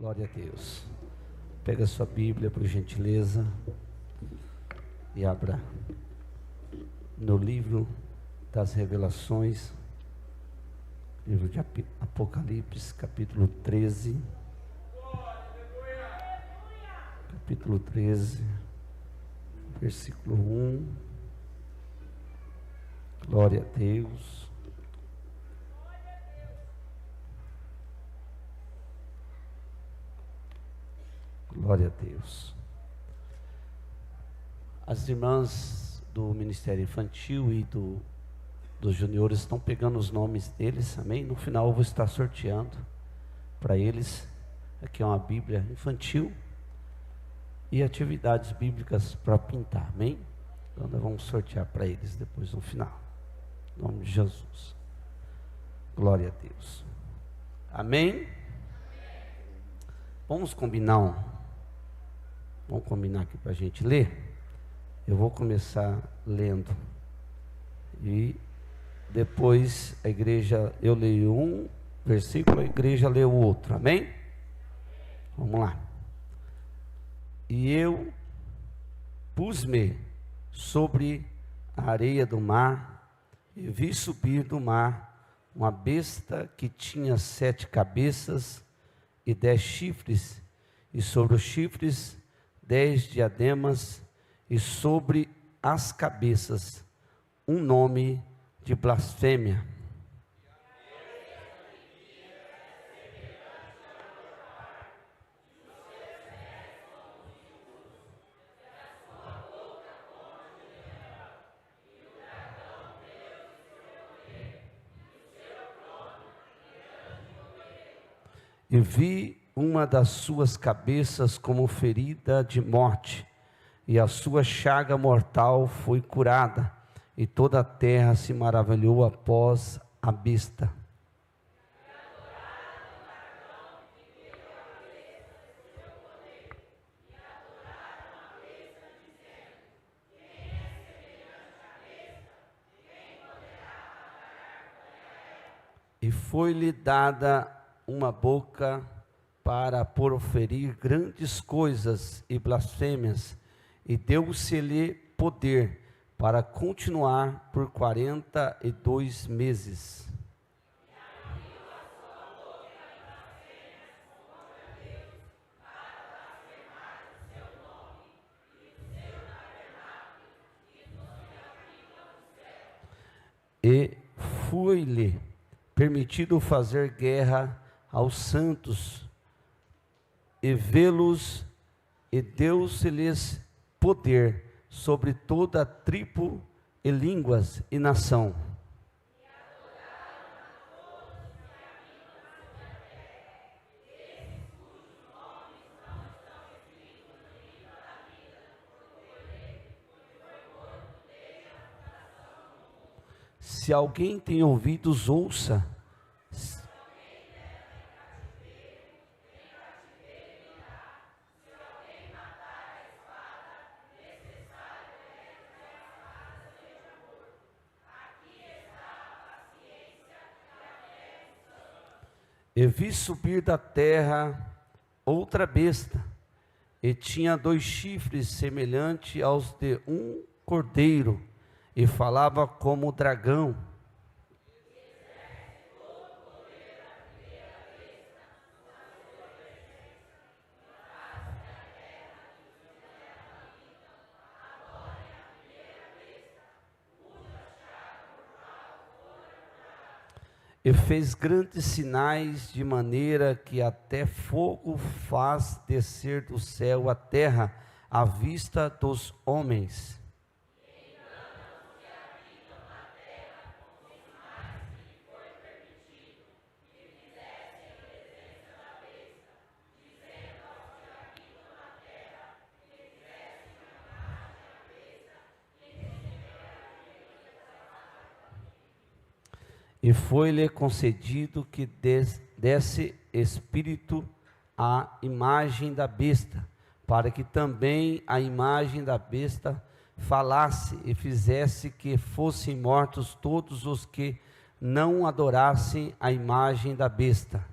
Glória a Deus. Pega a sua Bíblia, por gentileza, e abra no livro das Revelações, livro de Apocalipse, capítulo 13. Capítulo 13, versículo 1. Glória a Deus. Glória a Deus. As irmãs do Ministério Infantil e dos juniores estão pegando os nomes deles, amém? No final eu vou estar sorteando para eles. Aqui é uma Bíblia infantil e atividades bíblicas para pintar, amém? Então nós vamos sortear para eles depois no final, em nome de Jesus. Glória a Deus, amém? Vamos combinar aqui para a gente ler. Eu vou começar lendo e depois a igreja, eu leio um versículo, a igreja lê o outro, amém? Vamos lá. E eu pus-me sobre a areia do mar e vi subir do mar uma besta que tinha 7 cabeças e 10 chifres, e sobre os chifres 10 diademas, e sobre as cabeças um nome de blasfêmia. E vi uma das suas cabeças como ferida de morte, e a sua chaga mortal foi curada, e toda a terra se maravilhou após a besta. E foi-lhe dada uma boca para proferir grandes coisas e blasfêmias, e deu-se-lhe poder para continuar por 42 meses. E foi-lhe permitido fazer guerra aos santos e vê-los, e deu-se-lhes poder sobre toda tribo e línguas e nação. Se alguém tem ouvidos, ouça. E vi subir da terra outra besta, e tinha 2 chifres semelhantes aos de um cordeiro, e falava como o dragão. E fez grandes sinais, de maneira que até fogo faz descer do céu à terra, à vista dos homens. E foi-lhe concedido que desse espírito à imagem da besta, para que também a imagem da besta falasse e fizesse que fossem mortos todos os que não adorassem a imagem da besta.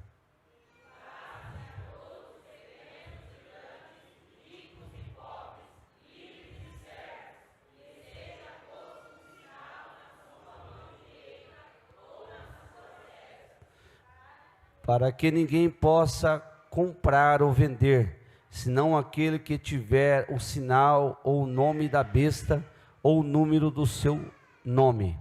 para que ninguém possa comprar ou vender, senão aquele que tiver o sinal ou o nome da besta ou o número do seu nome.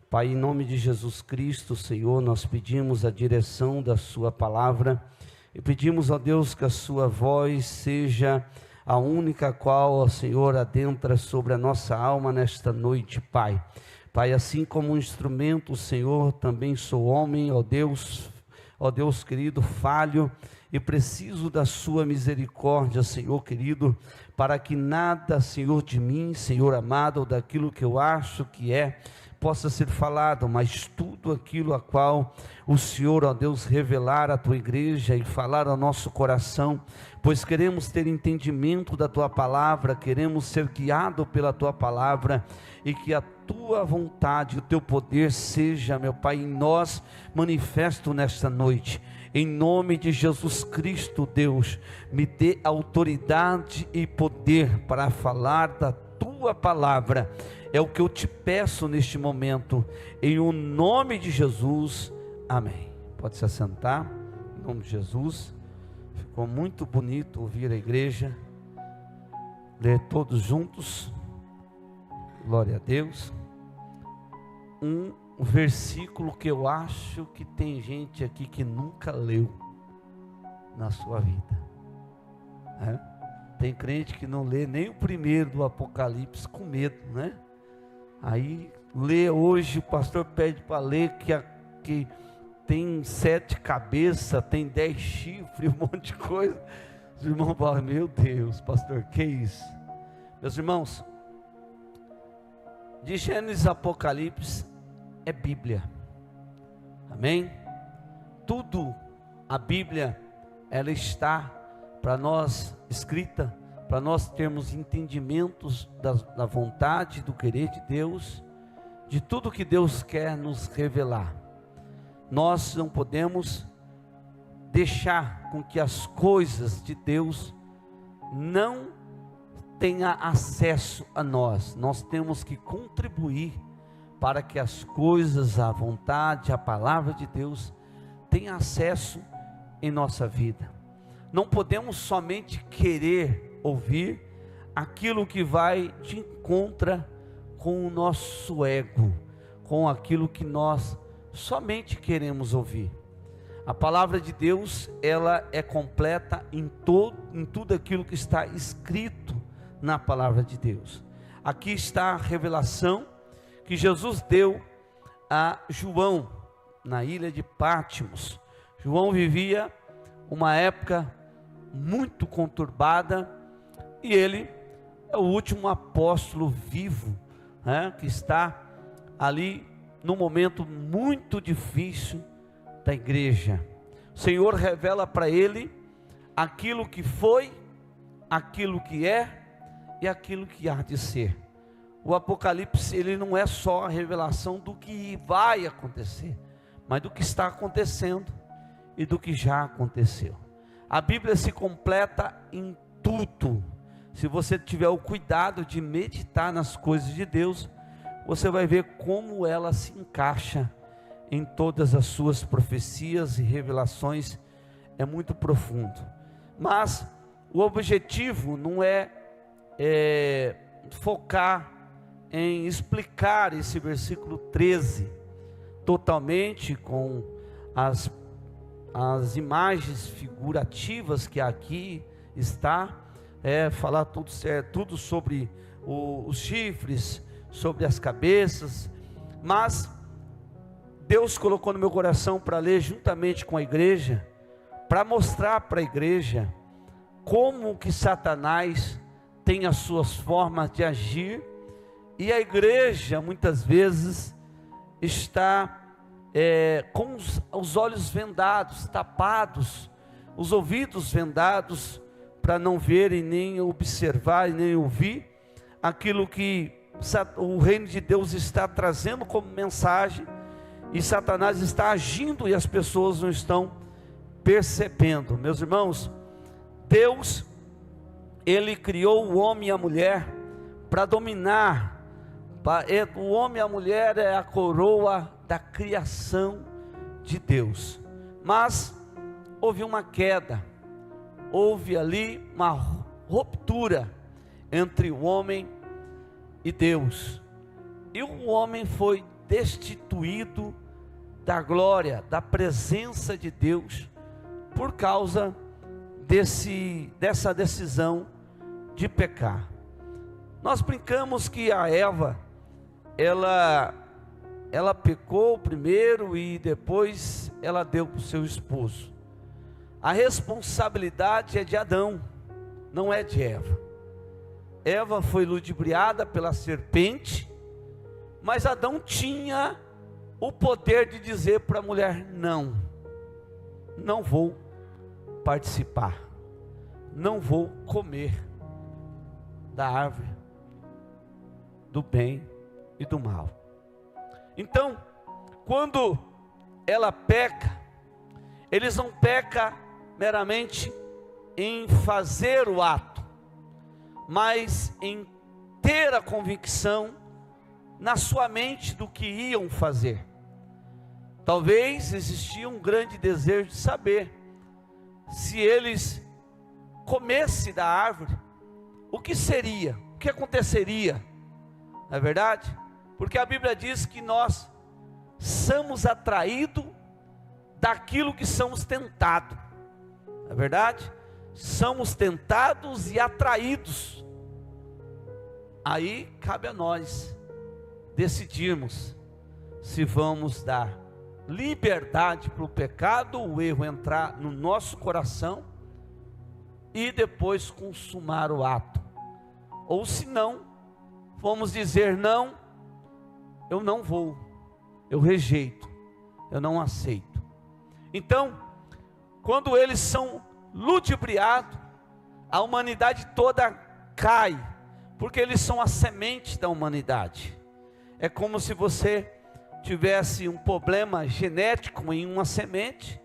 Pai, em nome de Jesus Cristo, Senhor, nós pedimos a direção da sua palavra e pedimos a Deus que a sua voz seja a única qual, ó Senhor, adentra sobre a nossa alma nesta noite, Pai. Pai, assim como um instrumento, Senhor, também sou homem, ó Deus querido, falho e preciso da sua misericórdia, Senhor querido, para que nada, Senhor, de mim, Senhor amado, ou daquilo que eu acho que possa ser falado, mas tudo aquilo a qual o Senhor, ó Deus, revelar à tua igreja e falar ao nosso coração, pois queremos ter entendimento da tua palavra, queremos ser guiados pela tua palavra, e que a tua vontade, o teu poder seja, meu Pai, em nós manifesto nesta noite. Em nome de Jesus Cristo, Deus, me dê autoridade e poder para falar da tua palavra. É o que eu te peço neste momento, em o nome de Jesus, amém. Pode se assentar, em nome de Jesus. Ficou muito bonito ouvir a igreja ler todos juntos, glória a Deus, um versículo que eu acho que tem gente aqui que nunca leu na sua vida, né? Tem crente que não lê nem o primeiro do Apocalipse com medo, né? Aí lê hoje, o pastor pede para ler que tem 7 cabeças, tem 10 chifres, um monte de coisa. Os irmãos falam, meu Deus, pastor, que isso? Meus irmãos, de Gênesis a Apocalipse é Bíblia, amém? Tudo, a Bíblia, ela está para nós escrita, para nós termos entendimentos da vontade, do querer de Deus, de tudo que Deus quer nos revelar. Nós não podemos deixar com que as coisas de Deus não tenham acesso a nós. Nós temos que contribuir para que as coisas, a vontade, a palavra de Deus tenham acesso em nossa vida. Não podemos somente querer ouvir aquilo que vai de encontro com o nosso ego, com aquilo que nós somente queremos ouvir. A palavra de Deus, ela é completa em tudo aquilo que está escrito na palavra de Deus. Aqui está a revelação que Jesus deu a João na ilha de Patmos. João vivia uma época muito conturbada, e ele é o último apóstolo vivo, né, que está ali num momento muito difícil da igreja. O Senhor revela para ele aquilo que foi, aquilo que é e aquilo que há de ser. O Apocalipse, ele não é só a revelação do que vai acontecer, mas do que está acontecendo e do que já aconteceu. A Bíblia se completa em tudo. Se você tiver o cuidado de meditar nas coisas de Deus, você vai ver como ela se encaixa em todas as suas profecias e revelações. É muito profundo. Mas o objetivo não é focar em explicar esse versículo 13 totalmente com as imagens figurativas que aqui está, falar tudo sobre os chifres, sobre as cabeças, mas Deus colocou no meu coração para ler juntamente com a igreja, para mostrar para a igreja como que Satanás tem as suas formas de agir, e a igreja muitas vezes está com os olhos vendados, tapados, os ouvidos vendados, para não ver e nem observar e nem ouvir aquilo que o reino de Deus está trazendo como mensagem, e Satanás está agindo e as pessoas não estão percebendo. Meus irmãos, Deus, Ele criou o homem e a mulher para dominar. O homem e a mulher é a coroa da criação de Deus. Mas houve uma queda, houve ali uma ruptura entre o homem e Deus. E o homem foi destituído da glória, da presença de Deus, por causa dessa decisão de pecar. Nós brincamos que a Eva, ela pecou primeiro e depois ela deu para o seu esposo. A responsabilidade é de Adão, não é de Eva. Eva foi ludibriada pela serpente, mas Adão tinha o poder de dizer para a mulher: não vou participar, não vou comer da árvore do bem e do mal. Então, quando ela peca, eles não pecam meramente em fazer o ato, mas em ter a convicção na sua mente do que iam fazer. Talvez existia um grande desejo de saber se eles comessem da árvore, o que seria, o que aconteceria, não é verdade? Porque a Bíblia diz que nós somos atraídos daquilo que somos tentados, não é verdade? Somos tentados e atraídos. Aí cabe a nós decidirmos se vamos dar liberdade para o pecado, o erro entrar no nosso coração e depois consumar o ato, ou se não, vamos dizer: não, eu não vou, eu rejeito, eu não aceito. Então, quando eles são ludibriados, a humanidade toda cai, porque eles são a semente da humanidade. É como se você tivesse um problema genético em uma semente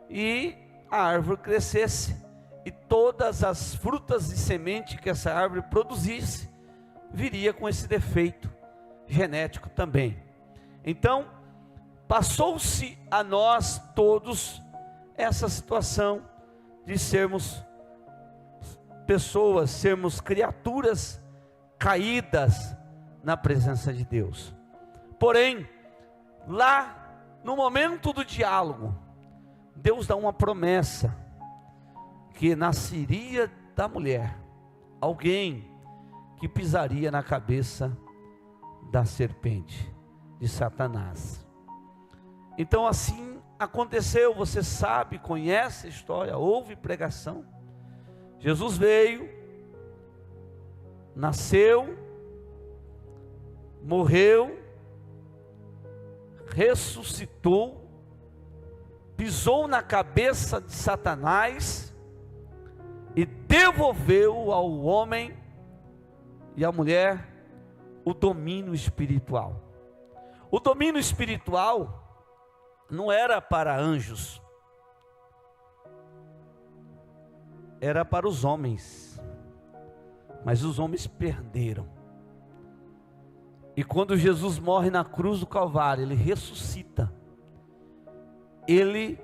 e a árvore crescesse, e todas as frutas e sementes que essa árvore produzisse viria com esse defeito genético também. Então, passou-se a nós todos essa situação de sermos pessoas, sermos criaturas caídas na presença de Deus. Porém, lá no momento do diálogo, Deus dá uma promessa, que nasceria da mulher alguém que pisaria na cabeça da serpente, de Satanás. Então assim aconteceu. Você sabe, conhece a história, houve pregação. Jesus veio, nasceu, morreu, ressuscitou, pisou na cabeça de Satanás e devolveu ao homem e à mulher o domínio espiritual. O domínio espiritual não era para anjos, era para os homens, mas os homens perderam. E quando Jesus morre na cruz do Calvário, Ele ressuscita, Ele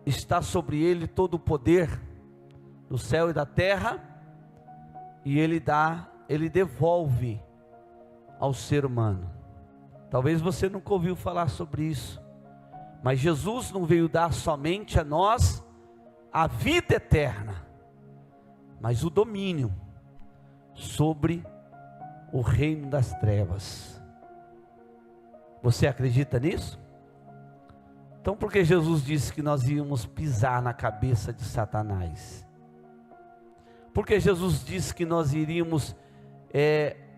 está sobre Ele todo o poder do céu e da terra, e Ele devolve ao ser humano. Talvez você nunca ouviu falar sobre isso, mas Jesus não veio dar somente a nós a vida eterna, mas o domínio sobre o reino das trevas. Você acredita nisso? Então, por que Jesus disse que nós íamos pisar na cabeça de Satanás? Porque Jesus disse que nós iríamos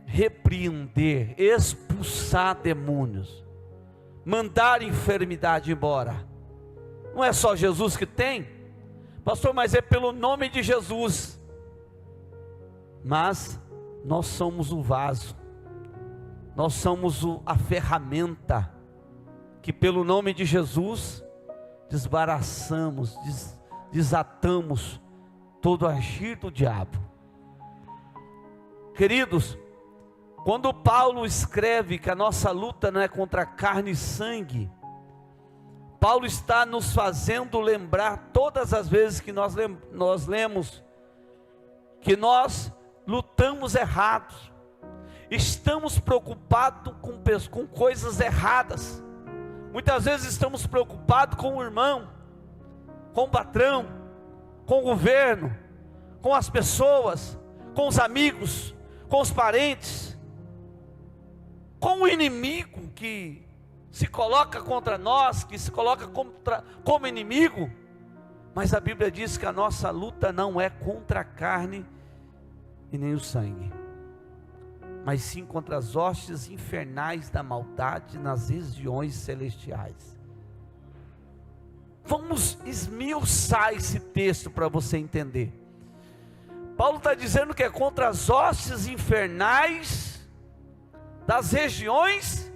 repreender, expulsar demônios, mandar enfermidade embora. Não é só Jesus que tem, pastor, mas é pelo nome de Jesus. Mas nós somos o vaso, nós somos a ferramenta, que pelo nome de Jesus desbaraçamos, desatamos todo o agir do diabo. Queridos, quando Paulo escreve que a nossa luta não é contra carne e sangue, Paulo está nos fazendo lembrar todas as vezes que nós lemos que nós lutamos errados, estamos preocupados com coisas erradas. Muitas vezes estamos preocupados com o irmão, com o patrão, com o governo, com as pessoas, com os amigos, com os parentes, com o inimigo que se coloca contra nós, que se coloca como inimigo. Mas a Bíblia diz que a nossa luta não é contra a carne e nem o sangue, mas sim contra as hostes infernais da maldade nas regiões celestiais. Vamos esmiuçar esse texto para você entender. Paulo está dizendo que é contra as hostes infernais das regiões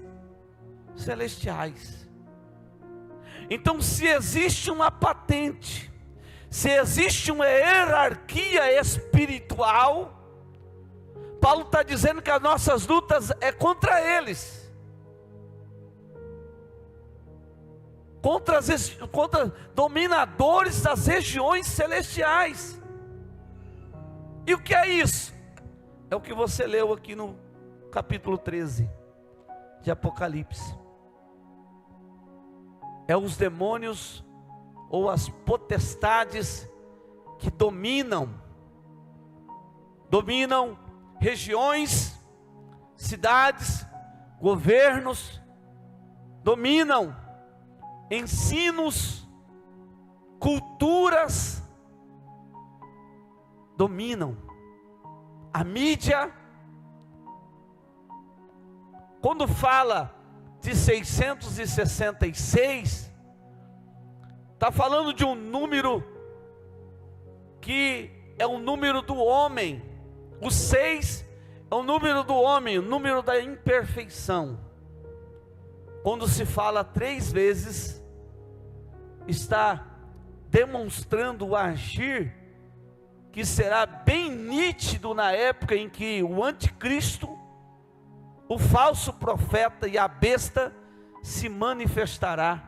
celestiais. Então, se existe uma patente, se existe uma hierarquia espiritual, Paulo está dizendo que as nossas lutas é contra eles, contra dominadores das regiões celestiais. E o que é isso? É o que você leu aqui no capítulo 13 de Apocalipse. É os demônios ou as potestades que dominam regiões, cidades, governos, dominam ensinos, culturas, dominam a mídia. Quando fala de 666, está falando de um número que é o número do homem. O 6 é o número do homem, o número da imperfeição. Quando se fala 3 vezes, está demonstrando o agir que será bem nítido na época em que o anticristo, o falso profeta e a besta se manifestará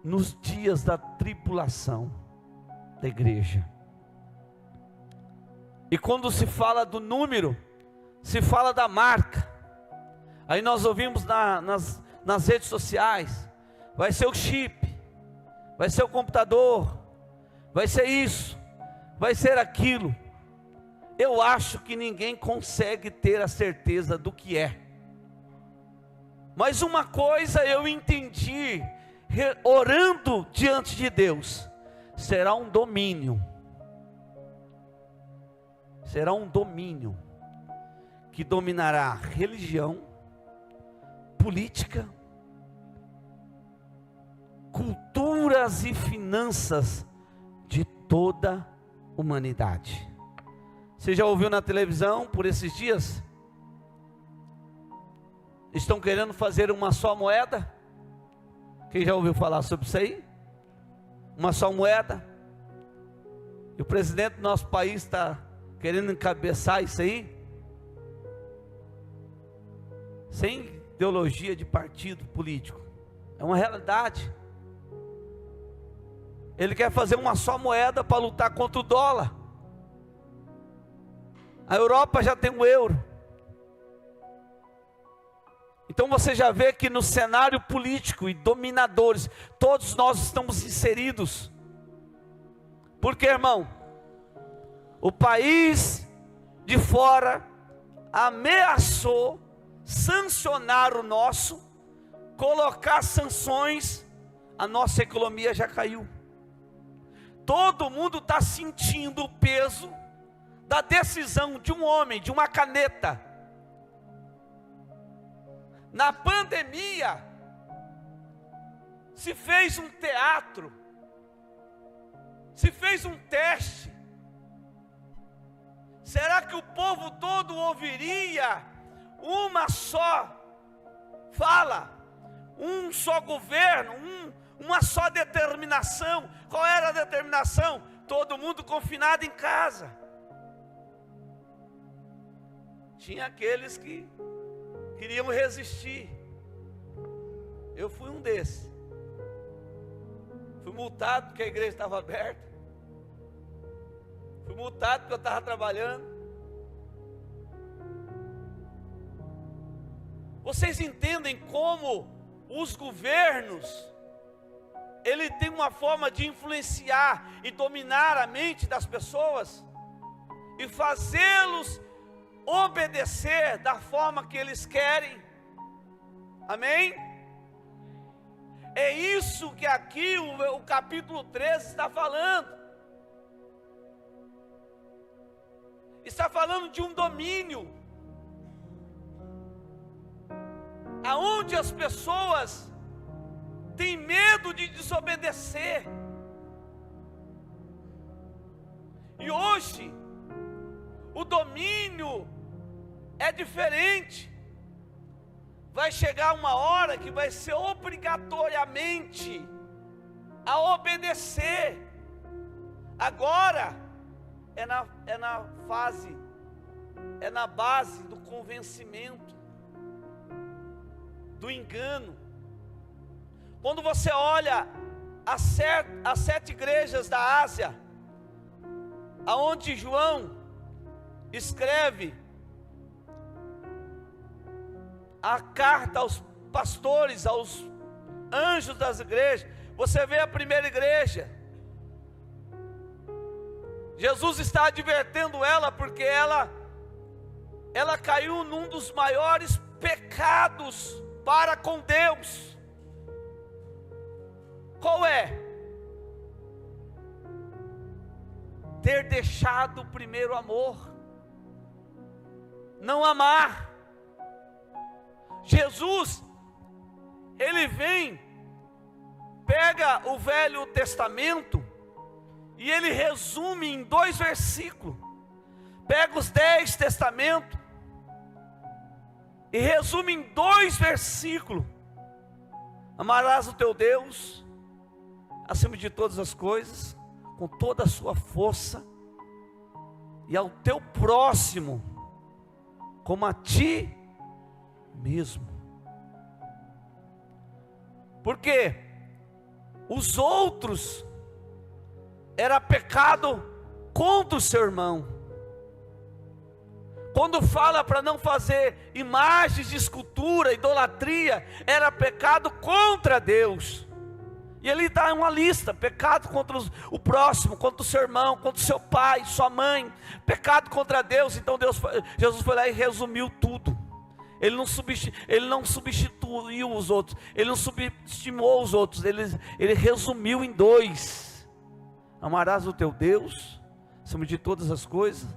nos dias da tribulação da igreja. E quando se fala do número, se fala da marca. Aí nós ouvimos nas redes sociais: vai ser o chip, vai ser o computador, vai ser isso, vai ser aquilo. Eu acho que ninguém consegue ter a certeza do que é. Mas uma coisa eu entendi, orando diante de Deus: será um domínio. Será um domínio que dominará religião, política, culturas e finanças de toda a humanidade. Você já ouviu na televisão por esses dias? Estão querendo fazer uma só moeda? Quem já ouviu falar sobre isso aí? Uma só moeda? E o presidente do nosso país está querendo encabeçar isso aí? Sem ideologia de partido político. É uma realidade. Ele quer fazer uma só moeda para lutar contra o dólar. A Europa já tem o euro. Então você já vê que no cenário político e dominadores, todos nós estamos inseridos. Porque, irmão, o país de fora ameaçou sancionar o nosso, colocar sanções, a nossa economia já caiu. Todo mundo está sentindo o peso da decisão de um homem, de uma caneta. Na pandemia, se fez um teatro, se fez um teste. Será que o povo todo ouviria uma só fala, um só governo, uma só determinação. Qual era a determinação? Todo mundo confinado em casa. Tinha aqueles que queriam resistir. Eu fui um desses. Fui multado porque a igreja estava aberta. Fui multado porque eu estava trabalhando. Vocês entendem como os governos, ele tem uma forma de influenciar e dominar a mente das pessoas e fazê-los obedecer da forma que eles querem. Amém? É isso que aqui o capítulo 13 está falando. Está falando de um domínio, aonde as pessoas têm medo de desobedecer. E hoje o domínio é diferente. Vai chegar uma hora que vai ser obrigatoriamente a obedecer. Agora é na base do convencimento, do engano. Quando você olha as 7 igrejas da Ásia, aonde João escreve a carta aos pastores, aos anjos das igrejas, você vê a primeira igreja, Jesus está advertendo ela, porque ela caiu num dos maiores pecados para com Deus. Qual é? Ter deixado o primeiro amor, não amar. Jesus, ele vem, pega o Velho Testamento e ele resume em 2 versículos. Pega os 10 testamentos e resume em 2 versículos. Amarás o teu Deus acima de todas as coisas, com toda a sua força, e ao teu próximo como a ti mesmo. Porque os outros era pecado contra o seu irmão. Quando fala para não fazer imagens de escultura, idolatria, era pecado contra Deus. E ali está uma lista: pecado contra o próximo, contra o seu irmão, contra o seu pai, sua mãe, pecado contra Deus. Então Jesus foi lá e resumiu tudo. Ele não substituiu os outros, ele não subestimou os outros, ele resumiu em 2: amarás o teu Deus acima de todas as coisas,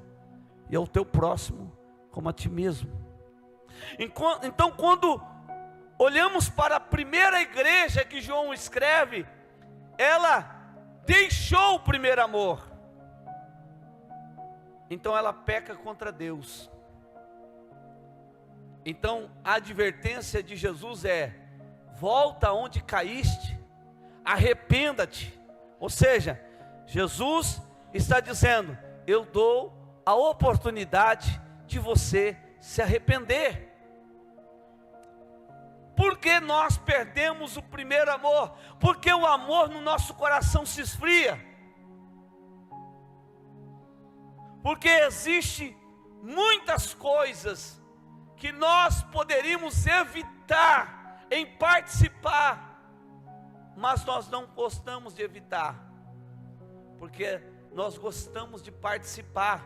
e ao teu próximo como a ti mesmo. Então, quando olhamos para a primeira igreja que João escreve, ela deixou o primeiro amor, então ela peca contra Deus. Então a advertência de Jesus é: volta onde caíste, arrependa-te. Ou seja, Jesus está dizendo: eu dou a oportunidade de você se arrepender. Por que nós perdemos o primeiro amor? Porque o amor no nosso coração se esfria. Porque existe muitas coisas que nós poderíamos evitar em participar, mas nós não gostamos de evitar, porque nós gostamos de participar.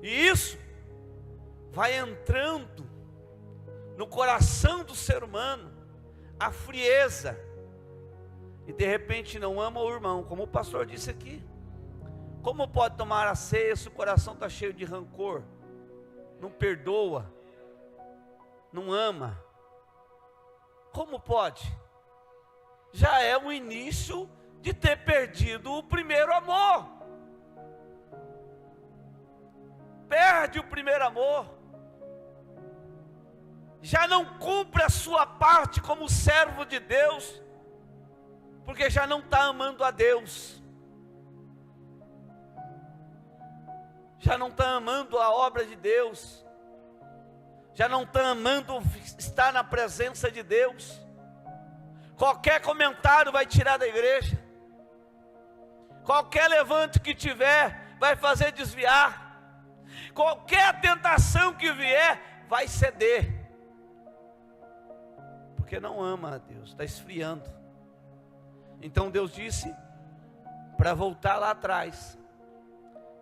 E isso vai entrando no coração do ser humano, a frieza, e de repente não ama o irmão, como o pastor disse aqui. Como pode tomar a ceia se o coração está cheio de rancor, não perdoa, não ama? Como pode? Já é o início de ter perdido o primeiro amor. Perde o primeiro amor. já não cumpre a sua parte como servo de Deus, porque já não está amando a Deus, já não está amando a obra de Deus, já não está amando estar na presença de Deus. Qualquer comentário vai tirar da igreja, qualquer levante que tiver vai fazer desviar, qualquer tentação que vier vai ceder, porque não ama a Deus, está esfriando. Então Deus disse para voltar lá atrás,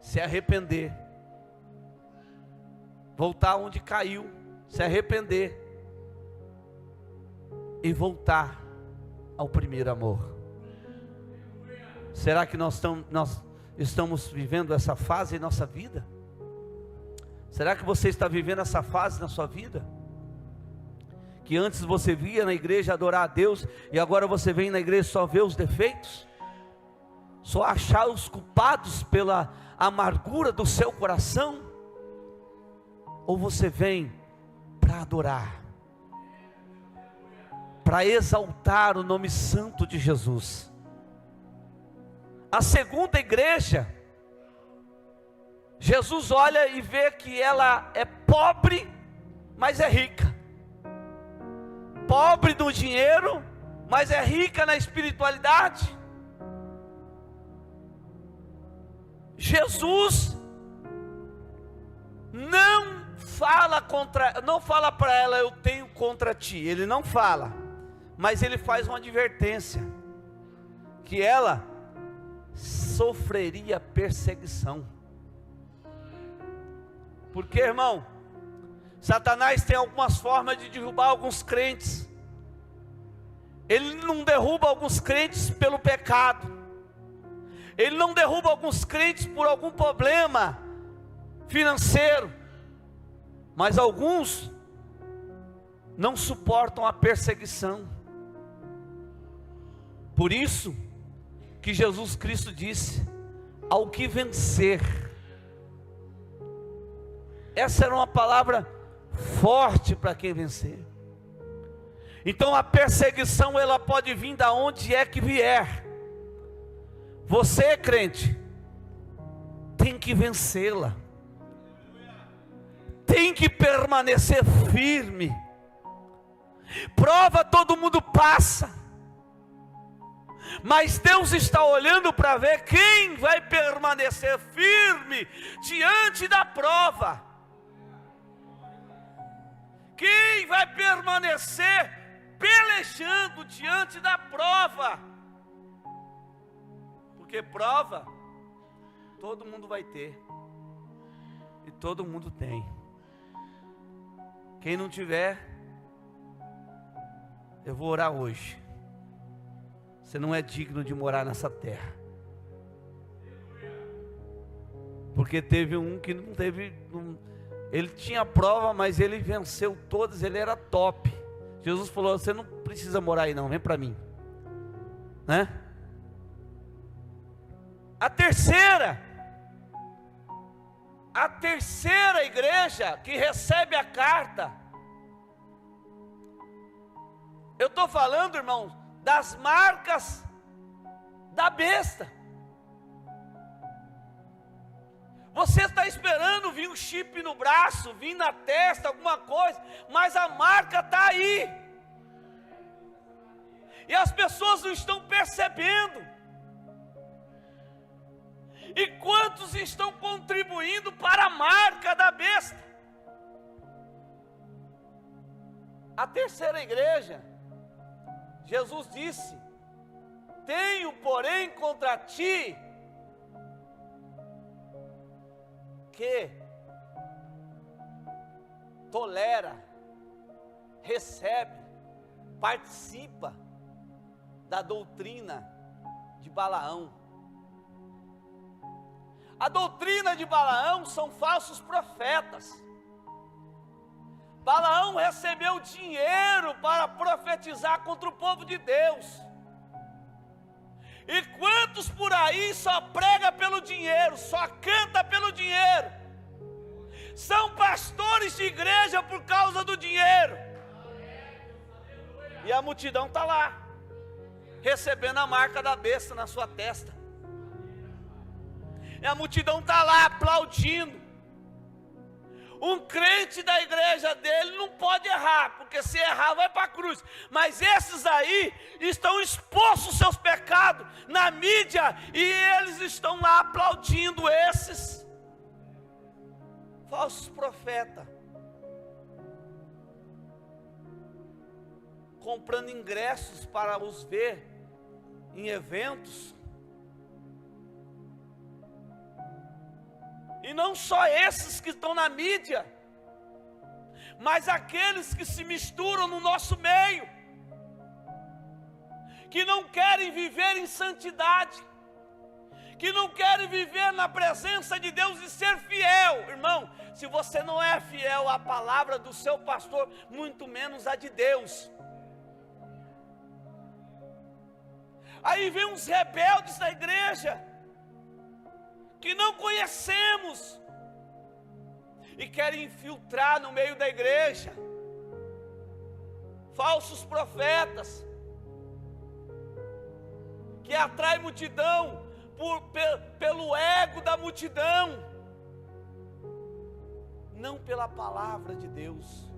se arrepender, voltar onde caiu, se arrepender e voltar ao primeiro amor. Será que nós estamos vivendo essa fase em nossa vida? Será que você está vivendo essa fase na sua vida? Que antes você via na igreja adorar a Deus, e agora você vem na igreja só ver os defeitos? Só achar os culpados pela amargura do seu coração? Ou você vem para adorar, para exaltar o nome santo de Jesus? A segunda igreja, Jesus olha e vê que ela é pobre, mas é rica. Pobre no dinheiro, mas é rica na espiritualidade. Jesus não fala para ela, eu tenho contra ti. Ele não fala, mas ele faz uma advertência, que ela sofreria perseguição. Porque, irmão, Satanás tem algumas formas de derrubar alguns crentes. Ele não derruba alguns crentes pelo pecado, ele não derruba alguns crentes por algum problema financeiro, mas alguns não suportam a perseguição. Por isso que Jesus Cristo disse: ao que vencer. Essa era uma palavra forte para quem vencer. Então a perseguição, ela pode vir da onde é que vier. Você, crente, tem que vencê-la, tem que permanecer firme. Prova todo mundo passa, mas Deus está olhando para ver quem vai permanecer firme diante da prova, quem vai permanecer pelejando diante da prova. Porque prova todo mundo vai ter, e todo mundo tem. Quem não tiver, eu vou orar hoje. Você não é digno de morar nessa terra. Porque teve um que não teve, ele tinha prova, mas ele venceu todas, ele era top. Jesus falou: você não precisa morar aí não, vem para mim, né? A terceira igreja que recebe a carta, eu estou falando, irmãos, das marcas da besta. Você está esperando vir um chip no braço, vir na testa, alguma coisa, mas a marca está aí, e as pessoas não estão percebendo. E quantos estão contribuindo para a marca da besta? A terceira igreja, Jesus disse: tenho porém contra ti que tolera, recebe, participa da doutrina de Balaão. A doutrina de Balaão são falsos profetas. Balaão recebeu dinheiro para profetizar contra o povo de Deus. E quantos por aí só prega pelo dinheiro, só canta pelo dinheiro, são pastores de igreja por causa do dinheiro. E a multidão está lá, recebendo a marca da besta na sua testa. E a multidão está lá aplaudindo. Um crente da igreja dele não pode errar, porque se errar vai para a cruz. Mas esses aí estão expostos aos seus pecados na mídia, e eles estão lá aplaudindo esses falsos profetas, comprando ingressos para os ver em eventos. E não só esses que estão na mídia, mas aqueles que se misturam no nosso meio, que não querem viver em santidade, que não querem viver na presença de Deus e ser fiel. Irmão, se você não é fiel à palavra do seu pastor, muito menos a de Deus. Aí vem uns rebeldes da igreja, que não conhecemos, e querem infiltrar no meio da igreja, falsos profetas, que atraem multidão, pelo ego da multidão, não pela palavra de Deus.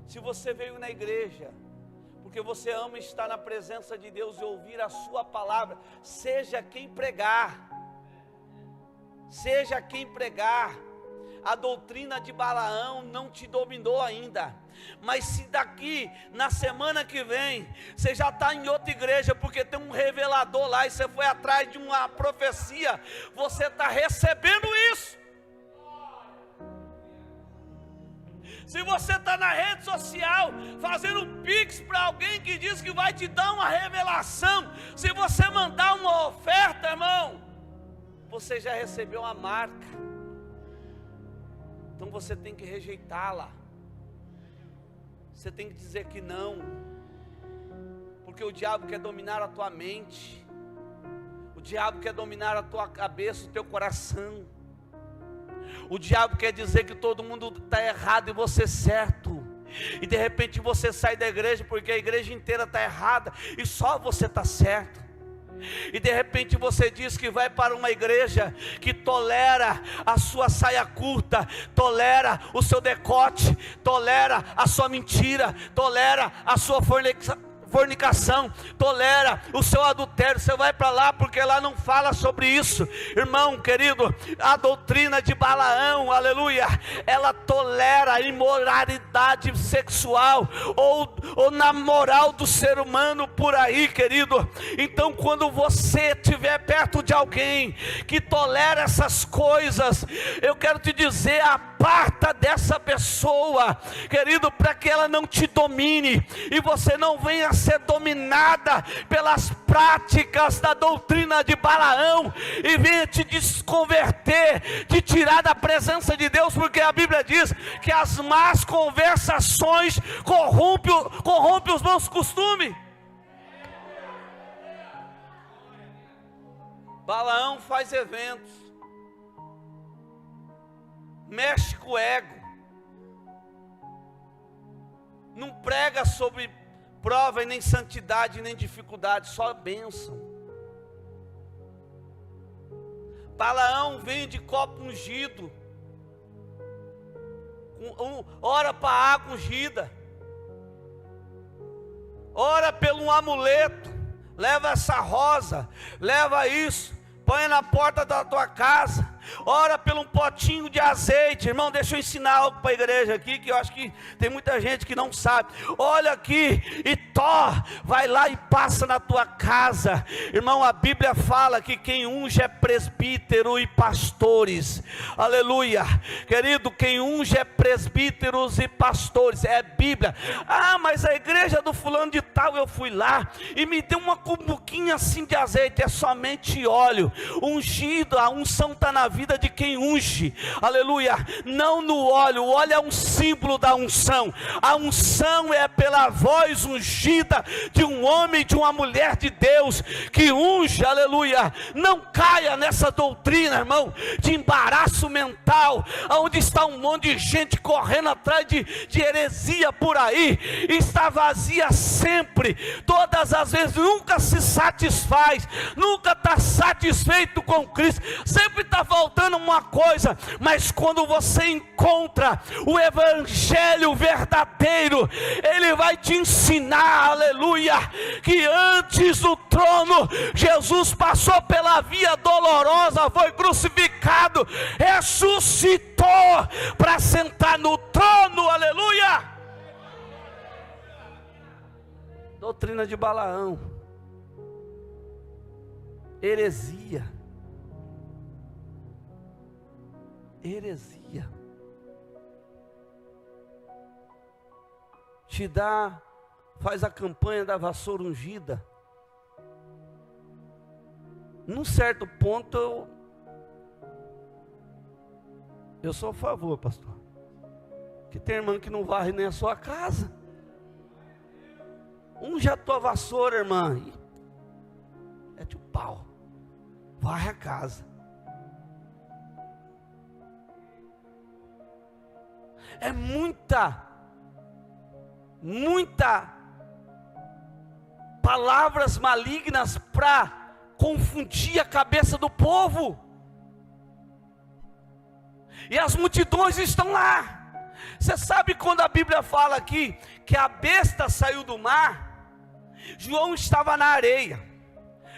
Se você veio na igreja porque você ama estar na presença de Deus e ouvir a sua palavra, seja quem pregar, seja quem pregar. A doutrina de Balaão não te dominou ainda, mas se daqui, na semana que vem, você já está em outra igreja, porque tem um revelador lá, e você foi atrás de uma profecia, você está recebendo isso. Se você está na rede social, fazendo pix para alguém que diz que vai te dar uma revelação, se você mandar uma oferta, irmão, você já recebeu a marca. Então você tem que rejeitá-la. Você tem que dizer que não, porque o diabo quer dominar a tua mente, o diabo quer dominar a tua cabeça, o teu coração. O diabo quer dizer que todo mundo está errado e você certo, e de repente você sai da igreja porque a igreja inteira está errada e só você está certo. E de repente você diz que vai para uma igreja que tolera a sua saia curta, tolera o seu decote, tolera a sua mentira, tolera a sua fornicação, tolera o seu adultério. Você vai para lá porque lá não fala sobre isso. Irmão querido, a doutrina de Balaão, aleluia, ela tolera a imoralidade sexual, ou na moral do ser humano por aí, querido. Então quando você estiver perto de alguém que tolera essas coisas, eu quero te dizer, aparta dessa pessoa, querido, para que ela não te domine, e você não venha ser dominada pelas práticas da doutrina de Balaão, e venha te desconverter, te tirar da presença de Deus, porque a Bíblia diz que as más conversações corrompem os bons costumes. Balaão faz eventos, mexe com o ego, não prega sobre prova e nem santidade, nem dificuldade, só bênção. Balaão vem de copo ungido, ora para a água ungida, ora pelo um amuleto, leva essa rosa, leva isso, põe na porta da tua casa, ora pelo um potinho de azeite. Irmão, deixa eu ensinar algo para a igreja aqui, que eu acho que tem muita gente que não sabe. Olha aqui, e vai lá e passa na tua casa. Irmão, a Bíblia fala que quem unge é presbítero e pastores, aleluia, querido, quem unge é presbíteros e pastores, é Bíblia. Ah, mas a igreja do fulano de tal, eu fui lá e me deu uma cumbuquinha assim de azeite. É somente óleo ungido, a unção está na vida de quem unge, aleluia, não no óleo. O óleo é um símbolo da unção. A unção é pela voz ungida de um homem, de uma mulher de Deus, que unge, aleluia. Não caia nessa doutrina, irmão, de embaraço mental, onde está um monte de gente correndo atrás de heresia por aí, está vazia sempre, todas as vezes, nunca se satisfaz, nunca está satisfeito com Cristo, sempre está faltando uma coisa. Mas quando você encontra o evangelho verdadeiro, ele vai te ensinar, aleluia, que antes do trono, Jesus passou pela via dolorosa, foi crucificado, ressuscitou para sentar no trono, aleluia. Doutrina de Balaão, heresia, heresia, te dá, faz a campanha da vassoura ungida. Num certo ponto, eu sou a favor, pastor, que tem irmã que não varre nem a sua casa. Unge a tua vassoura, irmã, é de pau, varre a casa. É muita palavras malignas para confundir a cabeça do povo. E as multidões estão lá. Você sabe quando a Bíblia fala aqui que a besta saiu do mar? João estava na areia.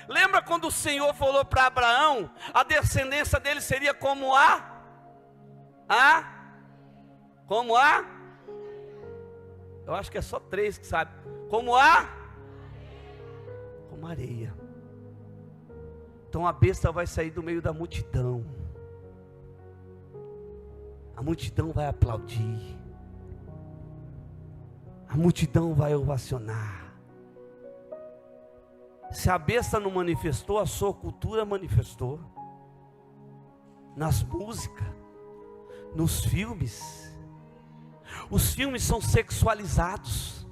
Lembra quando o Senhor falou para Abraão, a descendência dele seria como eu acho que é só 3 que sabe, como areia. Então a besta vai sair do meio da multidão. A multidão vai aplaudir, a multidão vai ovacionar. Se a besta não manifestou, a sua cultura manifestou. Nas músicas, nos filmes. Os filmes são sexualizados.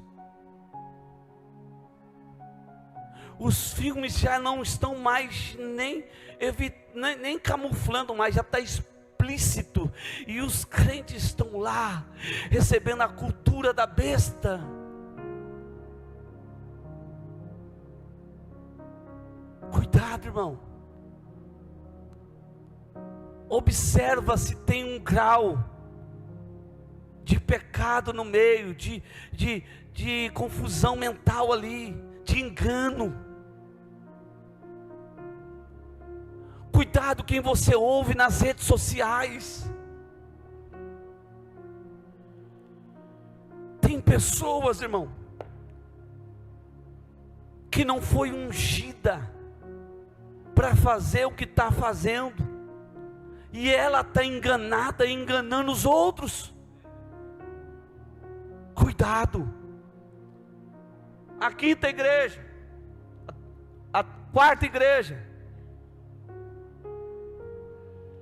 Os filmes já não estão mais nem camuflando mais, já está explícito. E os crentes estão lá, recebendo a cultura da besta. Cuidado, irmão. Observa se tem um grau de pecado no meio, de confusão mental ali, de engano. Cuidado quem você ouve nas redes sociais. Tem pessoas, irmão, que não foi ungida para fazer o que está fazendo, e ela está enganada, enganando os outros. Cuidado. A quinta igreja, a quarta igreja,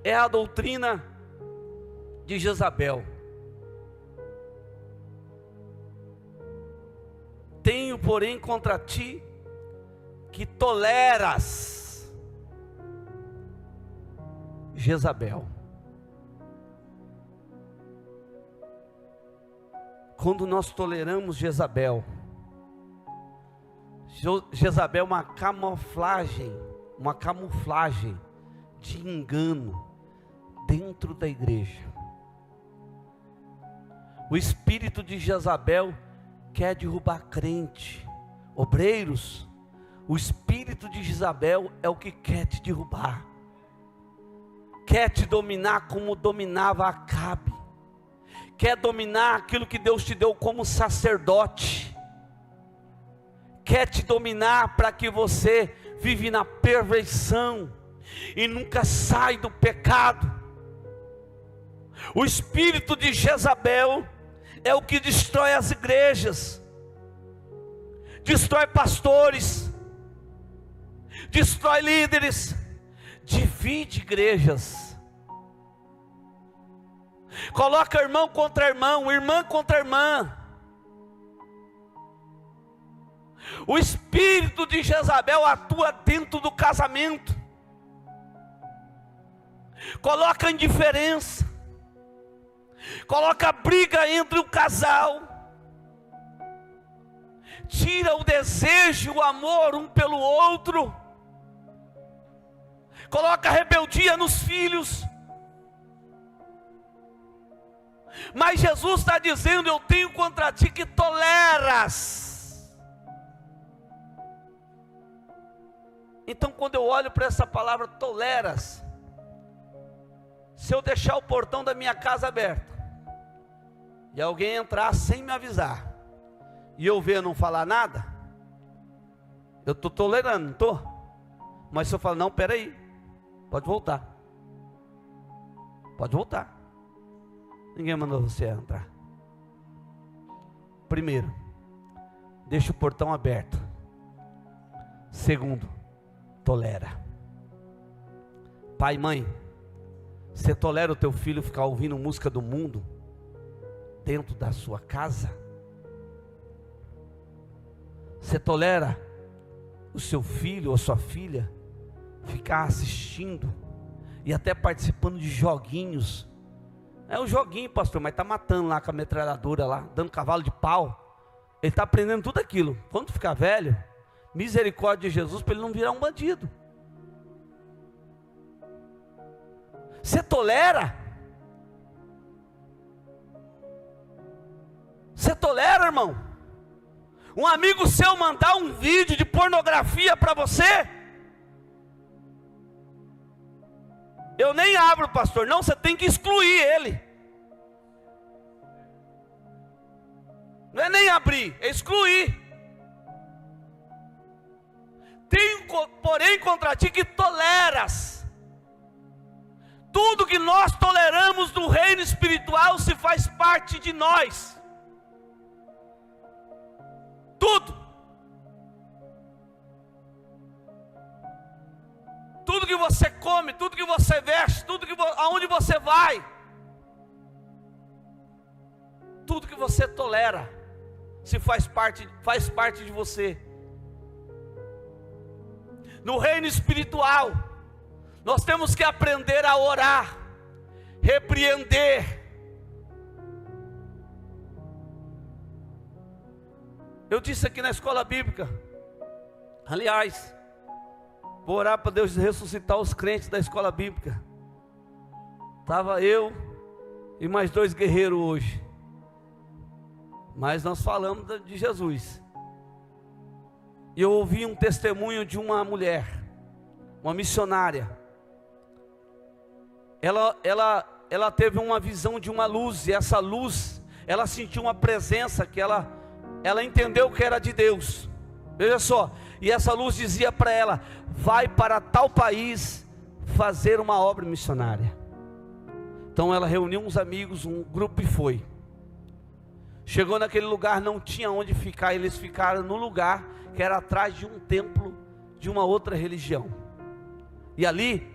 é a doutrina de Jezabel. Tenho, porém, contra ti que toleras Jezabel. Quando nós toleramos Jezabel, Jezabel é uma camuflagem de engano dentro da igreja. O espírito de Jezabel quer derrubar crente, obreiros. O espírito de Jezabel é o que quer te derrubar, quer te dominar como dominava Acabe, quer dominar aquilo que Deus te deu como sacerdote, quer te dominar para que você vive na perversão e nunca sai do pecado. O espírito de Jezabel é o que destrói as igrejas, destrói pastores, destrói líderes, divide igrejas. coloca irmão contra irmão, irmã contra irmã. O espírito de Jezabel atua dentro do casamento, coloca indiferença, coloca briga entre o casal, tira o desejo, o amor um pelo outro, coloca rebeldia nos filhos. Mas Jesus está dizendo: eu tenho contra ti que toleras. Então, quando eu olho para essa palavra toleras, se eu deixar o portão da minha casa aberto e alguém entrar sem me avisar, e eu ver não falar nada, eu estou tolerando, não estou? Mas se eu falar: não, peraí, pode voltar, pode voltar, ninguém mandou você entrar. Primeiro, deixa o portão aberto. Segundo, tolera. Pai e mãe, você tolera o teu filho ficar ouvindo música do mundo dentro da sua casa? Você tolera o seu filho ou sua filha ficar assistindo e até participando de joguinhos? É um joguinho, pastor, mas está matando lá com a metralhadora lá, dando cavalo de pau. Ele está aprendendo tudo aquilo. Quando ficar velho, misericórdia de Jesus para ele não virar um bandido. Você tolera? Você tolera, irmão? Um amigo seu mandar um vídeo de pornografia para você? Eu nem abro, pastor. Não, você tem que excluir ele. Não é nem abrir, é excluir. Tenho, porém, contra ti que toleras. Tudo que nós toleramos no reino espiritual se faz parte de nós. Tudo. Tudo que você come, tudo que você veste, tudo que aonde você vai, tudo que você tolera, se faz parte de você. No reino espiritual, nós temos que aprender a orar, repreender. Eu disse aqui na escola bíblica, aliás, vou orar para Deus ressuscitar os crentes da escola bíblica. Estava eu e mais 2 guerreiros hoje, mas nós falamos de Jesus. E eu ouvi um testemunho de uma mulher, uma missionária. Ela teve uma visão de uma luz, e essa luz, ela sentiu uma presença que ela entendeu que era de Deus. Veja só, e essa luz dizia para ela: vai para tal país fazer uma obra missionária. Então ela reuniu uns amigos, um grupo, e foi. Chegou naquele lugar, não tinha onde ficar. Eles ficaram no lugar que era atrás de um templo de uma outra religião. E ali,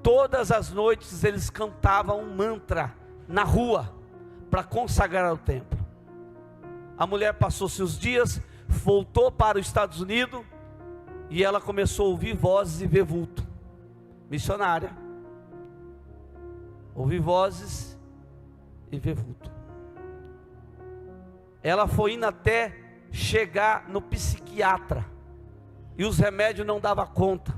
todas as noites eles cantavam um mantra na rua para consagrar o templo. A mulher passou seus dias, voltou para os Estados Unidos, e ela começou a ouvir vozes e ver vulto. Missionária, ouvir vozes e ver vulto. Ela foi indo até chegar no psiquiatra, e os remédios não davam conta.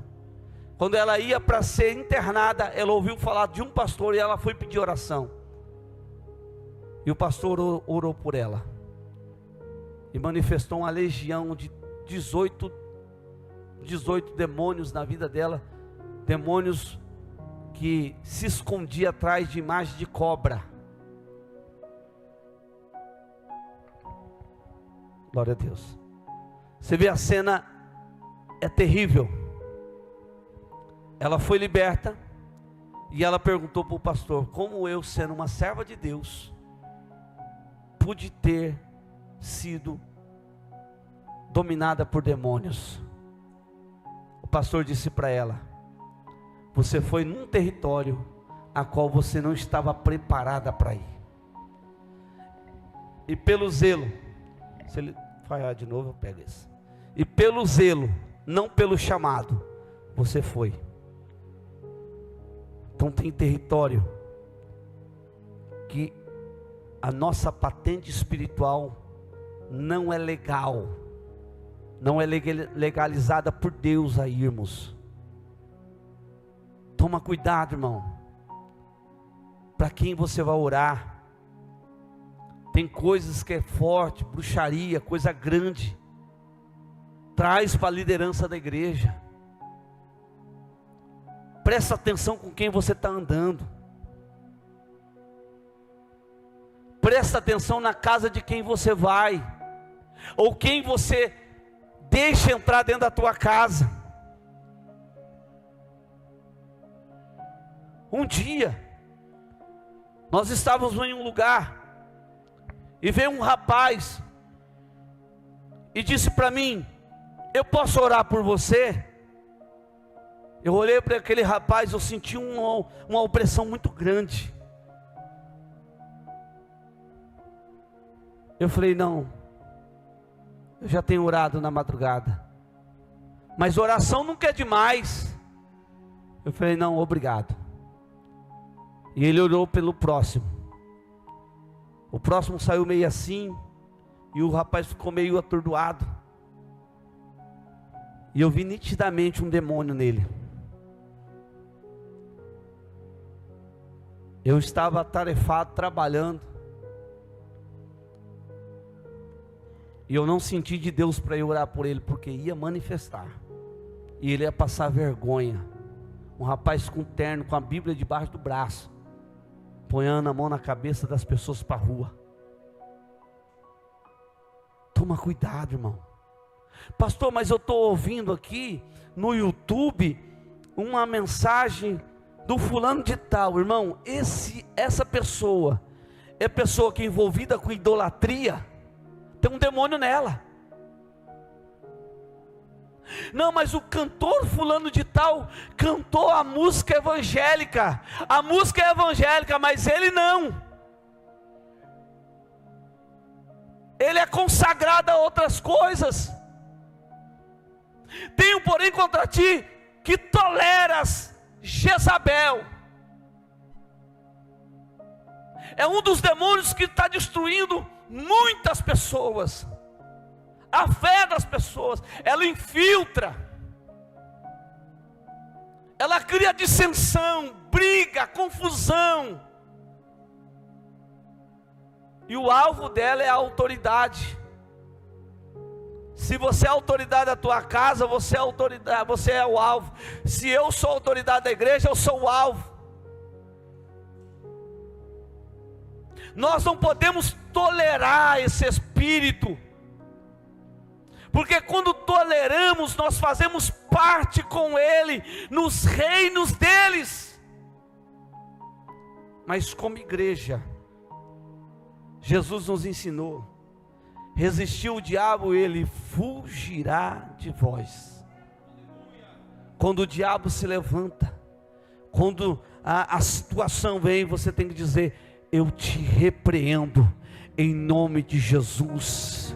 Quando ela ia para ser internada, ela ouviu falar de um pastor, e ela foi pedir oração, e o pastor orou por ela, e manifestou uma legião de 18 demônios na vida dela. Demônios que se escondiam atrás de imagem de cobra. Glória a Deus. Você vê, a cena é terrível. Ela foi liberta, e ela perguntou para o pastor: como eu, sendo uma serva de Deus, pude ter sido dominada por demônios? O pastor disse para ela: você foi num território a qual você não estava preparada para ir. E pelo zelo, se ele falhar de novo, eu pego esse. E pelo zelo, não pelo chamado, você foi. Então tem território que a nossa patente espiritual não é legal, não é legalizada por Deus a irmos. Toma cuidado, irmão, para quem você vai orar. Tem coisas que é forte, bruxaria, coisa grande, traz para a liderança da igreja. Presta atenção com quem você está andando. Presta atenção na casa de quem você vai, ou quem você deixa entrar dentro da tua casa. Um dia, nós estávamos em um lugar, e veio um rapaz, e disse para mim: eu posso orar por você? Eu olhei para aquele rapaz, eu senti uma opressão muito grande. Eu falei: não, eu já tenho orado na madrugada, mas oração nunca é demais. Eu falei: não, obrigado. E ele orou pelo próximo. O próximo saiu meio assim, e o rapaz ficou meio atordoado. E eu vi nitidamente um demônio nele. Eu estava atarefado, trabalhando, e eu não senti de Deus para eu orar por ele, porque ia manifestar, e ele ia passar vergonha. Um rapaz com terno, com a Bíblia debaixo do braço, ponhando a mão na cabeça das pessoas para a rua. Toma cuidado, irmão. Pastor, mas eu estou ouvindo aqui no YouTube uma mensagem do fulano de tal. Irmão, essa pessoa é pessoa que é envolvida com idolatria, tem um demônio nela. Não, mas o cantor fulano de tal cantou a música evangélica. A música é evangélica, mas ele não. Ele é consagrado a outras coisas. Tenho, porém, contra ti que toleras Jezabel. É um dos demônios que está destruindo muitas pessoas. A fé das pessoas, ela infiltra, ela cria dissensão, briga, confusão, e o alvo dela é a autoridade. Se você é a autoridade da tua casa, você é a autoridade, você é o alvo. Se eu sou a autoridade da igreja, eu sou o alvo. Nós não podemos tolerar esse espírito, porque quando toleramos, nós fazemos parte com ele nos reinos deles. Mas como igreja, Jesus nos ensinou: resistir o diabo, ele fugirá de vós. Quando o diabo se levanta, quando a situação vem, você tem que dizer: eu te repreendo em nome de Jesus.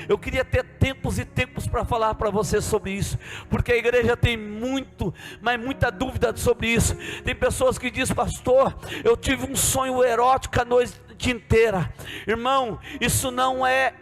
Eu queria ter tempos e tempos para falar para você sobre isso, porque a igreja tem muita dúvida sobre isso. Tem pessoas que dizem: pastor, eu tive um sonho erótico a noite inteira. Irmão, isso não é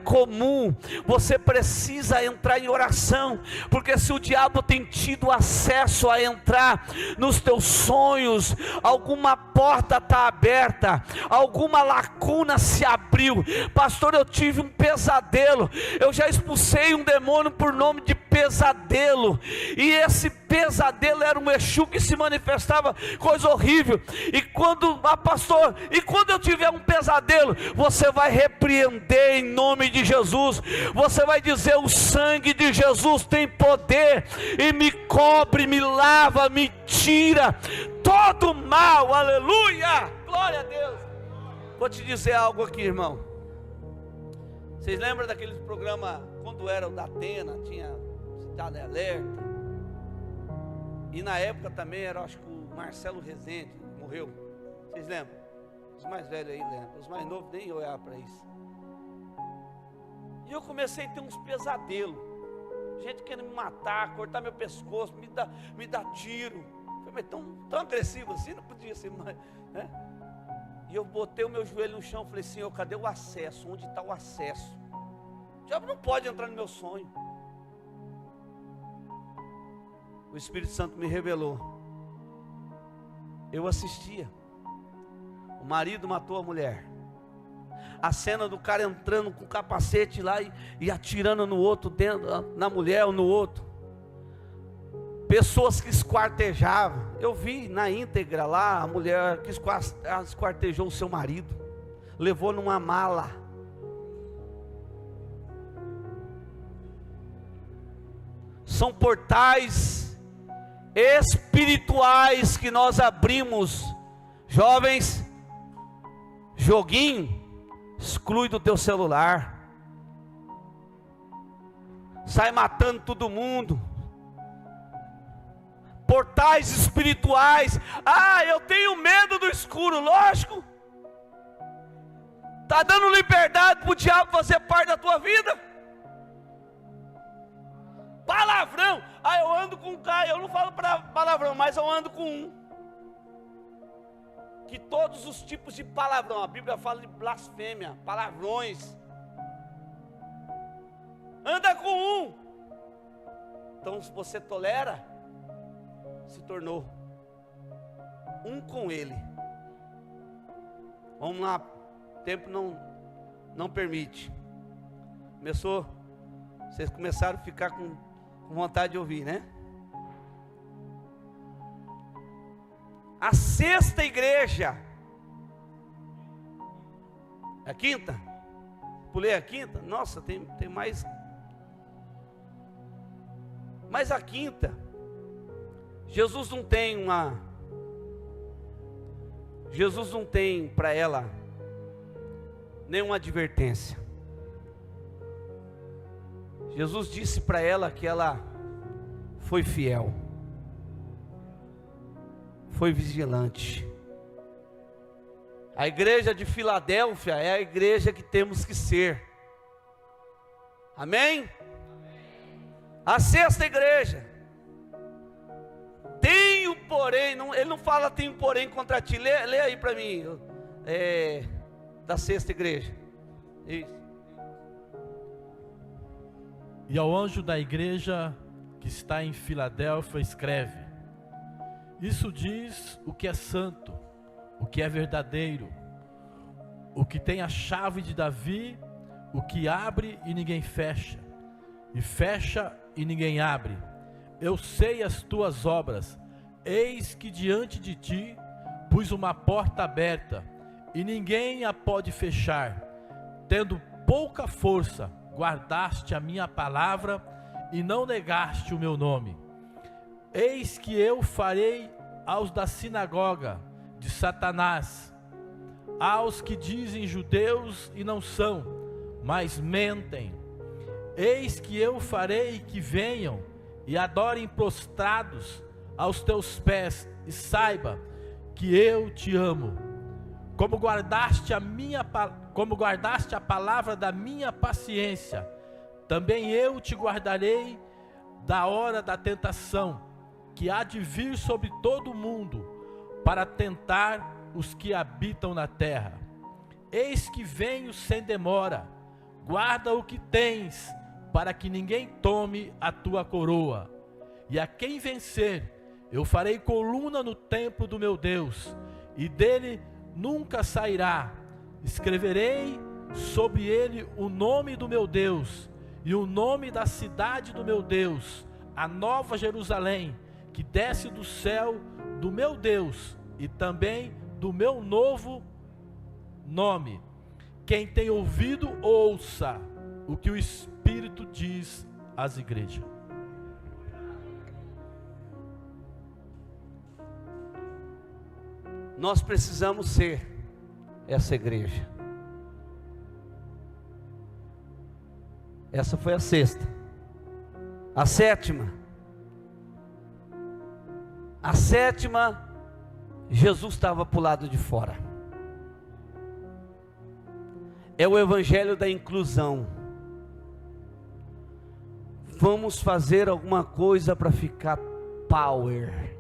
comum. Você precisa entrar em oração, porque se o diabo tem tido acesso a entrar nos teus sonhos, alguma porta está aberta, alguma lacuna se abriu. Pastor, eu tive um pesadelo. Eu já expulsei um demônio por nome de pesadelo, e esse pesadelo era um Exu que se manifestava, coisa horrível. E quando eu tiver um pesadelo, você vai repreender em nome de Jesus. Você vai dizer: o sangue de Jesus tem poder, e me cobre, me lava, me tira todo mal. Aleluia, glória a Deus. Vou te dizer algo aqui, irmão. Vocês lembram daquele programa, quando era o da Atena, tinha Cidade Alerta, E na época também era, acho que o Marcelo Rezende morreu. Vocês lembram? Os mais velhos aí lembram. Os mais novos nem olharam para isso. E eu comecei a ter uns pesadelos. Gente querendo me matar, cortar meu pescoço, me dar tiro. Eu falei, mas tão agressivo assim, não podia ser mais, né? E eu botei o meu joelho no chão e falei, Senhor, cadê o acesso? Onde está o acesso? O diabo não pode entrar no meu sonho. O Espírito Santo me revelou. Eu assistia. O marido matou a mulher. A cena do cara entrando com o capacete lá e atirando no outro, na mulher ou no outro. Pessoas que esquartejavam. Eu vi na íntegra lá a mulher que esquartejou o seu marido, levou numa mala. São portais espirituais que nós abrimos. Jovens, joguinho, exclui do teu celular. Sai matando todo mundo. Portais espirituais. Eu tenho medo do escuro. Lógico. Está dando liberdade para o diabo fazer parte da tua vida. Palavrão. Eu ando com um cara. Eu não falo palavrão, mas eu ando com um. Que todos os tipos de palavrão. A Bíblia fala de blasfêmia, palavrões. Anda com um. Então se você tolera, se tornou um com ele. Vamos lá, o tempo não permite. Vocês começaram a ficar com vontade de ouvir, né? A sexta igreja, a quinta, pulei a quinta, nossa, tem mais, mas a quinta, Jesus não tem para ela nenhuma advertência. Jesus disse para ela que ela foi fiel, foi vigilante. A igreja de Filadélfia é a igreja que temos que ser. Amém? A sexta igreja. Tenho porém, ele não fala tenho porém contra ti. Lê aí para mim, da sexta igreja. Isso. E ao anjo da igreja que está em Filadélfia escreve: isso diz o que é santo, o que é verdadeiro, o que tem a chave de Davi, o que abre e ninguém fecha, e fecha e ninguém abre. Eu sei as tuas obras, eis que diante de ti pus uma porta aberta, e ninguém a pode fechar. Tendo pouca força, guardaste a minha palavra e não negaste o meu nome. Eis que eu farei aos da sinagoga de Satanás, aos que dizem judeus e não são, mas mentem. Eis que eu farei que venham e adorem prostrados aos teus pés, e saiba que eu te amo. Como guardaste a palavra da minha paciência, também eu te guardarei da hora da tentação, que há de vir sobre todo o mundo, para tentar os que habitam na terra. Eis que venho sem demora. Guarda o que tens, para que ninguém tome a tua coroa. E a quem vencer, eu farei coluna no templo do meu Deus, e dele nunca sairá. Escreverei sobre ele o nome do meu Deus, e o nome da cidade do meu Deus, a nova Jerusalém, que desce do céu do meu Deus, e também do meu novo nome. Quem tem ouvido, ouça o que o Espírito diz às igrejas. Nós precisamos ser essa igreja. Essa foi a sexta. A sétima. A sétima, Jesus estava para o lado de fora. É o evangelho da inclusão. Vamos fazer alguma coisa para ficar power,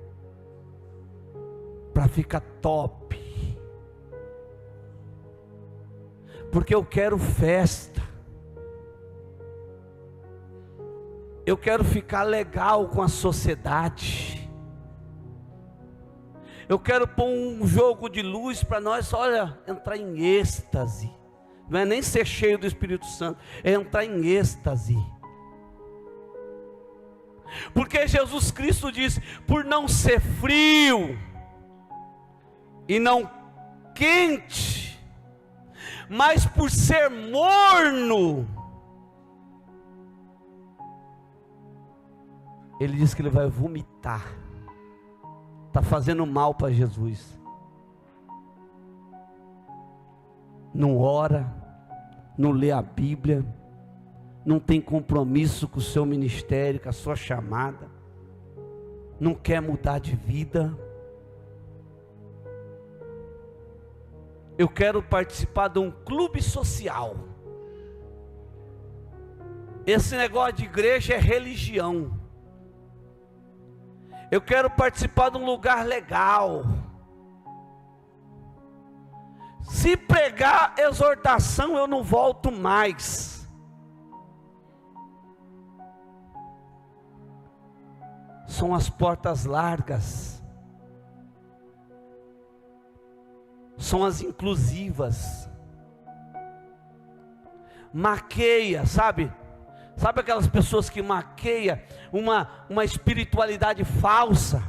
para ficar top, porque eu quero festa, eu quero ficar legal com a sociedade, eu quero pôr um jogo de luz para nós, olha, entrar em êxtase. Não é nem ser cheio do Espírito Santo, é entrar em êxtase. Porque Jesus Cristo disse: por não ser frio e não quente, mas por ser morno, ele disse que ele vai vomitar. Está fazendo mal para Jesus. Não ora, não lê a Bíblia, não tem compromisso com o seu ministério, com a sua chamada, não quer mudar de vida. Eu quero participar de um clube social. Esse negócio de igreja é religião. Eu quero participar de um lugar legal. Se pregar exortação, eu não volto mais. São as portas largas, são as inclusivas. Maqueia, sabe aquelas pessoas que maqueiam uma espiritualidade falsa,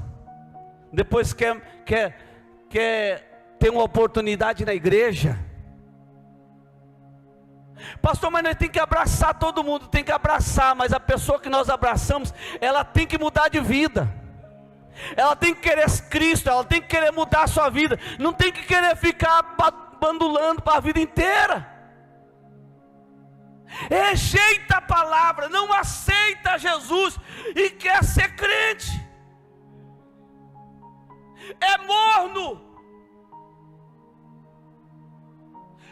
depois quer ter uma oportunidade na igreja. Pastor, mas nós temos que abraçar todo mundo. Tem que abraçar, mas a pessoa que nós abraçamos, ela tem que mudar de vida, ela tem que querer Cristo, ela tem que querer mudar a sua vida, não tem que querer ficar bandulando para a vida inteira. Rejeita a palavra, não aceita Jesus e quer ser crente, é morno.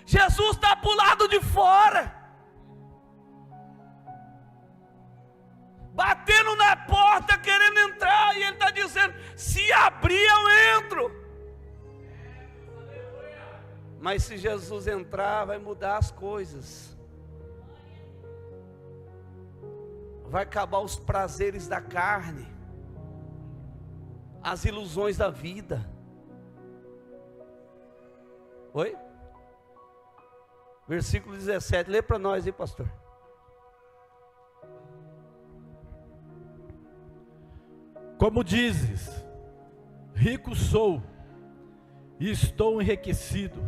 Jesus está para o lado de fora, batendo na porta, querendo entrar, e Ele está dizendo: se abrir eu entro. Mas se Jesus entrar, vai mudar as coisas, vai acabar os prazeres da carne, as ilusões da vida. Oi? Versículo 17, lê para nós aí, pastor. Como dizes, rico sou, e estou enriquecido,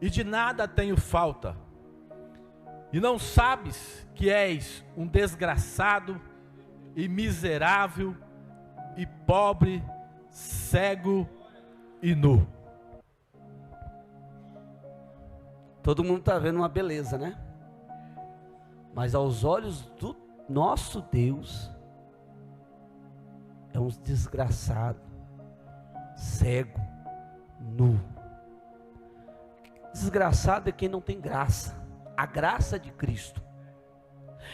e de nada tenho falta, e não sabes que és um desgraçado, e miserável, e pobre, cego e nu. Todo mundo está vendo uma beleza, né? Mas aos olhos do nosso Deus, é um desgraçado, cego, nu. Desgraçado é quem não tem graça, a graça de Cristo.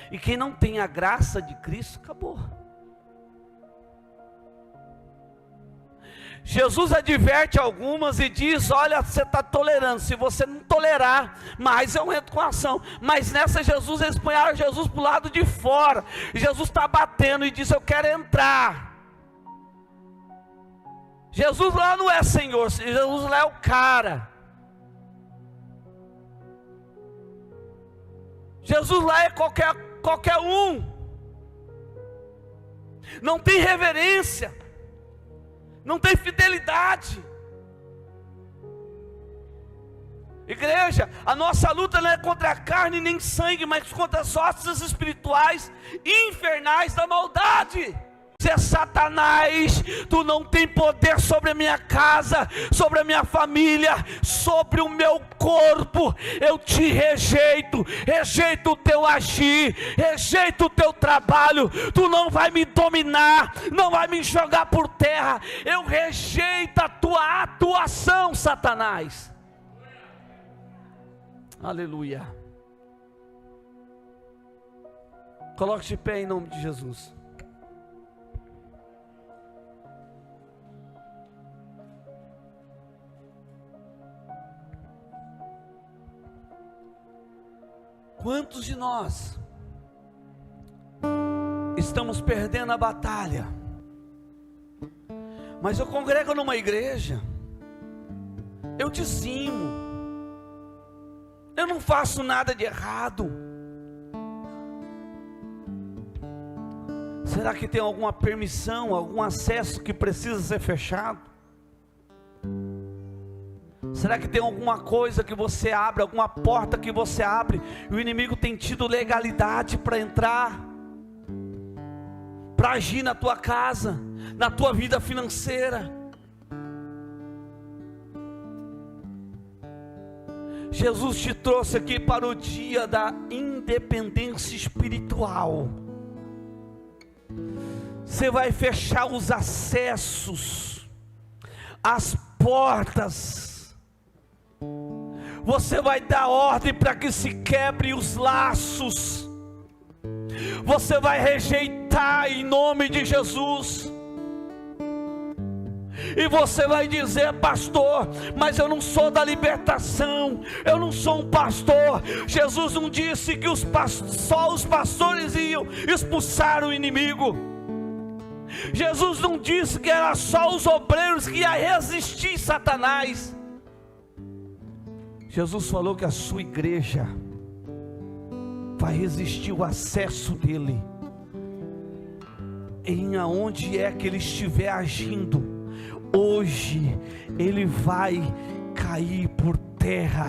E quem não tem a graça de Cristo, acabou. Jesus adverte algumas e diz: olha, você está tolerando, se você não tolerar mais, eu entro com a ação. Mas nessa Jesus, eles punharam Jesus para o lado de fora, e Jesus está batendo e diz: eu quero entrar. Jesus lá não é Senhor, Jesus lá é o cara. Jesus lá é qualquer um, não tem reverência, não tem fidelidade. Igreja, a nossa luta não é contra a carne nem sangue, mas contra as hostes espirituais infernais da maldade. dizer: Satanás, tu não tem poder sobre a minha casa, sobre a minha família, sobre o meu corpo. Eu te rejeito, rejeito o teu agir, rejeito o teu trabalho. Tu não vai me dominar, não vai me jogar por terra. Eu rejeito a tua atuação, Satanás. Aleluia. Coloque-se de pé em nome de Jesus. Quantos de nós estamos perdendo a batalha? Mas eu congrego numa igreja, eu dizimo, eu não faço nada de errado. Será que tem alguma permissão, algum acesso que precisa ser fechado? Será que tem alguma coisa que você abre, alguma porta que você abre, e o inimigo tem tido legalidade para entrar, para agir na tua casa, na tua vida financeira? Jesus te trouxe aqui para o dia da independência espiritual. Você vai fechar os acessos, as portas. Você vai dar ordem para que se quebre os laços. Você vai rejeitar em nome de Jesus. E você vai dizer: pastor, mas eu não sou da libertação, eu não sou um pastor. Jesus não disse que só os pastores iam expulsar o inimigo. Jesus não disse que era só os obreiros que iam resistir Satanás. Jesus falou que a sua igreja vai resistir o acesso dele em aonde é que ele estiver agindo. Hoje ele vai cair por terra,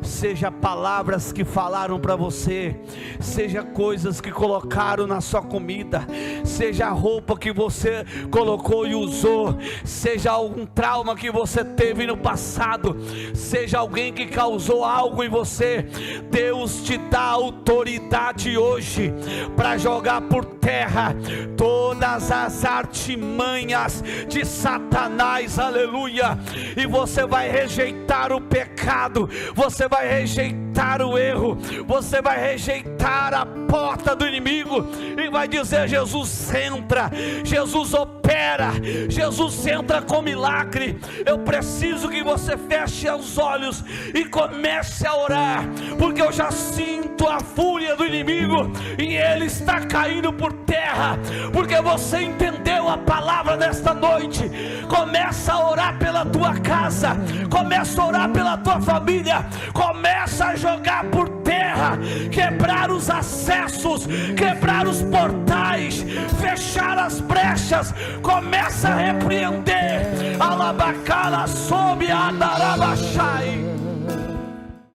seja palavras que falaram para você, seja coisas que colocaram na sua comida, seja a roupa que você colocou e usou, seja algum trauma que você teve no passado, seja alguém que causou algo em você. Deus te dá autoridade hoje para jogar por terra todas as artimanhas de Satanás, aleluia. E você vai rejeitar o pecado, você vai rejeitar o erro, você vai rejeitar a porta do inimigo e vai dizer: Jesus entra, Jesus opera, Jesus entra com milagre. Eu preciso que você feche os olhos e comece a orar, porque eu já sinto a fúria do inimigo e ele está caindo por terra, porque você entendeu a palavra nesta noite. Começa a orar pela tua casa, começa a orar pela tua família, começa a jogar por terra, quebrar os acessos, quebrar os portais, fechar as brechas, começa a repreender. Alabacala sob a darabachai.